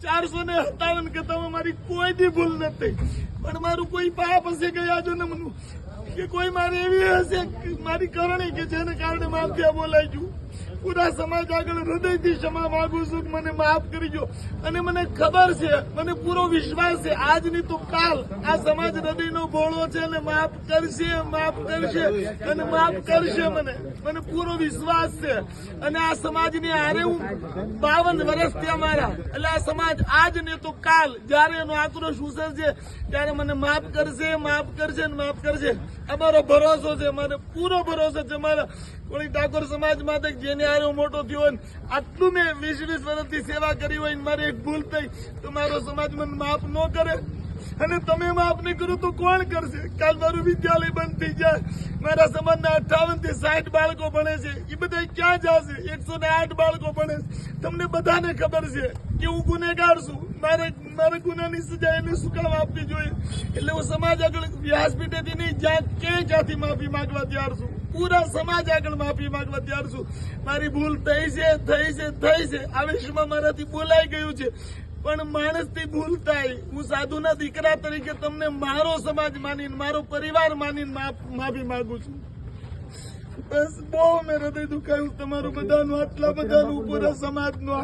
457 કરતા મારી કોઈ દી ભૂલ નથી, પણ મારું કોઈ પાપ હશે ગયા જન્મનું કે કોઈ મારી એવી હશે મારી કરણી કે જેને કારણે માફિયા બોલાઈ ગયું. પૂરા સમાજ આગળ હૃદયથી ક્ષમા માંગુ છું, મને માફ કરજો. અને મને ખબર છે, મને પૂરો વિશ્વાસ છે, આજ નહીં તો કાલ આ સમાજ હૃદયનો ભોળો છે અને માફ કરશે અને માફ કરશે. મને પૂરો વિશ્વાસ છે. અને આ સમાજની હારે હું 52 વર્ષ થયા મારા, એટલે આ સમાજ આજ નહીં તો કાલ જયારે એનો આક્રોશ ઉછળશે ત્યારે મને માફ કરશે અને માફ કરશે. અમારો ભરોસો છે, મને પૂરો ભરોસો છે. મારા કોળી ઠાકોર સમાજ માટે જેને હારે મોટો થયો હોય, આટલું મેં 20 વર્ષથી સેવા કરી હોય, મારી એક ભૂલ થઈ તો મારો સમાજ મને માફ ન કરે અને તમે માફ નહીં કરો તો કોણ કરશે? કાલ મારું વિદ્યાલય બંધ થઈ જાય, મારા સમાજના 58 થી 60 બાળકો ભણે છે, એ બધા ક્યાં જશે? 108 બાળકો ભણે છે. તમને બધાને ખબર છે કે હું ગુનેગાર છું, મારે ગુનાની સજા એને શું કામ આપવી જોઈએ? એટલે હું સમાજ આગળ વ્યાસપીઠેથી નહીં, ક્યાંથી માફી માંગવા તૈયાર છું. પૂરા સમાજ આગળ માફી માંગવા તૈયાર છું. મારી ભૂલ થઈ છે. આવેશમાં મારાથી બોલાઈ ગયું છે, પણ માણસથી ભૂલ થાય. હું સાધુના દીકરા તરીકે તમને મારો સમાજ માનીને, મારો પરિવાર માનીને માફી માંગુ છું. બસ બહુ મેં હૃદય દુખાયું તમારું બધાનું, આટલા બધાનું, પૂરા સમાજનું.